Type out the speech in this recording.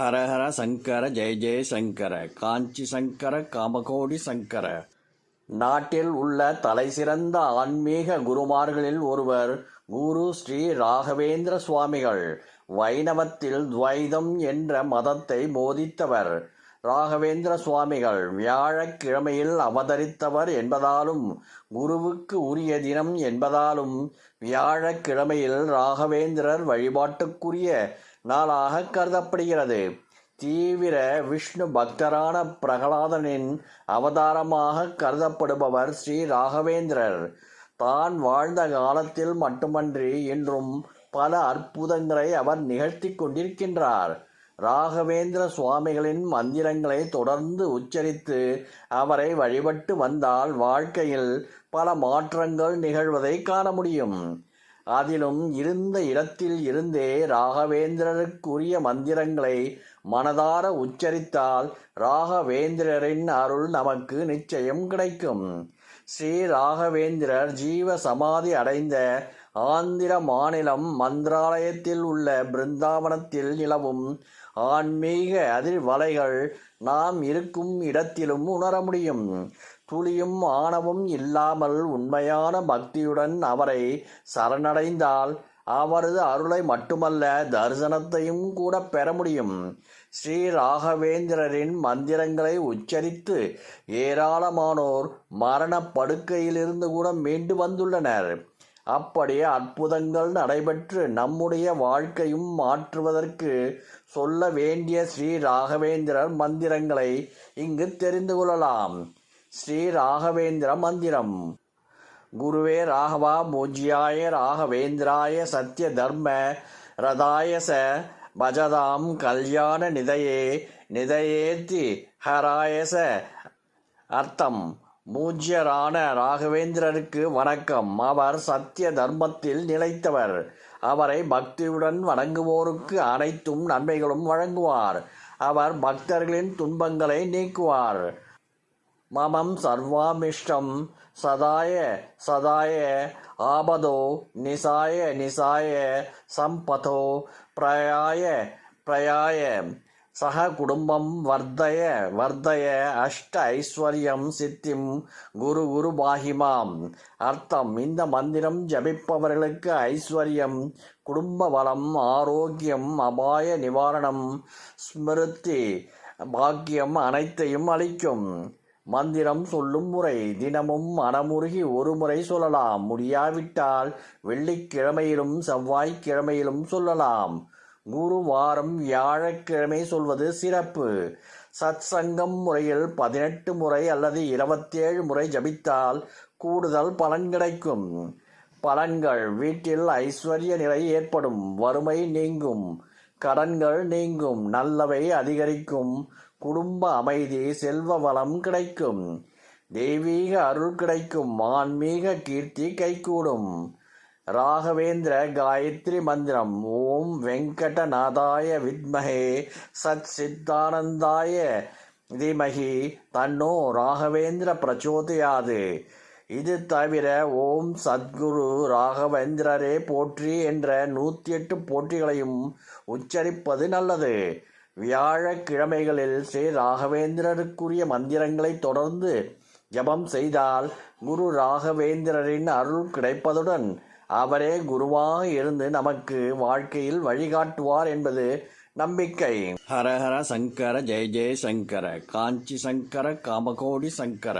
ஹரஹர சங்கர ஜெய ஜெய சங்கர காஞ்சி சங்கர காமகோடி சங்கர. நாட்டில் உள்ள தலைசிறந்த ஆன்மீக குருமார்களில் ஒருவர் குரு ஸ்ரீ ராகவேந்திர சுவாமிகள். வைணவத்தில் துவைதம் என்ற மதத்தை போதித்தவர். ராகவேந்திர சுவாமிகள் வியாழக்கிழமையில் அவதரித்தவர் என்பதாலும் குருவுக்கு உரிய தினம் என்பதாலும் வியாழக்கிழமையில் ராகவேந்திரர் வழிபாட்டுக்குரிய நாளாக கருதப்படுகிறது. தீவிர விஷ்ணு பக்தரான பிரகலாதனின் அவதாரமாக கருதப்படுபவர் ஸ்ரீ ராகவேந்திரர். தான் வாழ்ந்த காலத்தில் மட்டுமன்றி இன்றும் பல அற்புதங்களை அவர் நிகழ்த்தி கொண்டிருக்கின்றார். ராகவேந்திர சுவாமிகளின் மந்திரங்களை தொடர்ந்து உச்சரித்து அவரை வழிபட்டு வந்தால் வாழ்க்கையில் பல மாற்றங்கள் நிகழ்வதை காண முடியும். அதிலும் இருந்த இடத்தில் இருந்தே ராகவேந்திரருக்குரிய மந்திரங்களை மனதார உச்சரித்தால் ராகவேந்திரரின் அருள் நமக்கு நிச்சயம் கிடைக்கும். ஸ்ரீ ராகவேந்திரர் ஜீவ சமாதி அடைந்த ஆந்திர மாநிலம் மந்திராலயத்தில் உள்ள பிருந்தாவனத்தில் நிலவும் ஆன்மீக அதிர்வலைகள் நாம் இருக்கும் இடத்திலும் உணர முடியும். துளியும் ஆணவம் இல்லாமல் உண்மையான பக்தியுடன் அவரை சரணடைந்தால் அவரது அருளை மட்டுமல்ல தரிசனத்தையும் கூட பெற முடியும். ஸ்ரீ ராகவேந்திரரின் மந்திரங்களை உச்சரித்து ஏராளமானோர் மரண படுக்கையிலிருந்து கூட மீண்டு வந்துள்ளனர். அப்படி அற்புதங்கள் நடைபெற்று நம்முடைய வாழ்க்கையும் மாற்றுவதற்கு சொல்ல வேண்டிய ஸ்ரீ ராகவேந்திரர் மந்திரங்களை இங்கு தெரிந்து கொள்ளலாம். ஸ்ரீ ராகவேந்திர மந்திரம். குருவே ராகவா பூஜ்யாய ராகவேந்திராய சத்ய தர்ம ரதாயச பஜதாம் கல்யாண நிதையே நிதையேத்தி ஹராயச. அர்த்தம்: பூஜ்யரான ராகவேந்திரருக்கு வணக்கம். அவர் சத்திய தர்மத்தில் நிலைத்தவர். அவரை பக்தியுடன் வணங்குவோருக்கு அனைத்தும் நன்மைகளும் வழங்குவார். அவர் பக்தர்களின் துன்பங்களை நீக்குவார். மமம் சர்வாமிஷ்டம் சதாய சதாய ஆபதோ நிசாய நிசாய சம்பதோ பிரயாய பிரயாய சக குடும்பம் வர்தய வர்தய அஷ்ட ஐஸ்வர்யம் சித்திம் குரு குரு பாகிமாம். அர்த்தம்: இந்த மந்திரம் ஜபிப்பவர்களுக்கு ஐஸ்வர்யம், குடும்ப வளம், ஆரோக்கியம், அபாய நிவாரணம், ஸ்மிருதி பாக்கியம் அனைத்தையும் அளிக்கும். மந்திரம் சொல்லும் முறை: தினமும் மனமுருகி ஒரு முறை சொல்லலாம். முடியாவிட்டால் வெள்ளிக்கிழமையிலும் செவ்வாய்க்கிழமையிலும் சொல்லலாம். குருவாரம் வியாழக்கிழமை சொல்வது சிறப்பு. சத் சங்கம் முறையில் 18 முறை அல்லது 27 முறை ஜபித்தால் கூடுதல் பலன் கிடைக்கும். பலன்கள்: வீட்டில் ஐஸ்வர்ய நிலை ஏற்படும், வறுமை நீங்கும், கடன்கள் நீங்கும், நல்லவை அதிகரிக்கும், குடும்ப அமைதி, செல்வ வளம் கிடைக்கும், தெய்வீக அருள் கிடைக்கும், ஆன்மீக கீர்த்தி கைகூடும். ராகவேந்திர காயத்ரி மந்திரம். ஓம் வெங்கடநாதாய வித்மஹே சத் சித்தானந்தாய தீமஹி தன்னோ ராகவேந்திர பிரச்சோதயாது. இது தவிர ஓம் சத்குரு ராகவேந்திரரே போற்றி என்ற 108 போற்றிகளையும் உச்சரிப்பது நல்லது. வியாழக்கிழமைகளில் ஸ்ரீ ராகவேந்திரருக்குரிய மந்திரங்களை தொடர்ந்து ஜபம் செய்தால் குரு ராகவேந்திரரின் அருள் கிடைப்பதுடன் அவரே குருவாக இருந்து நமக்கு வாழ்க்கையில் வழிகாட்டுவார் என்பது நம்பிக்கை. ஹரஹர சங்கர ஜெய ஜெய சங்கர காஞ்சி சங்கர காமகோடி சங்கர.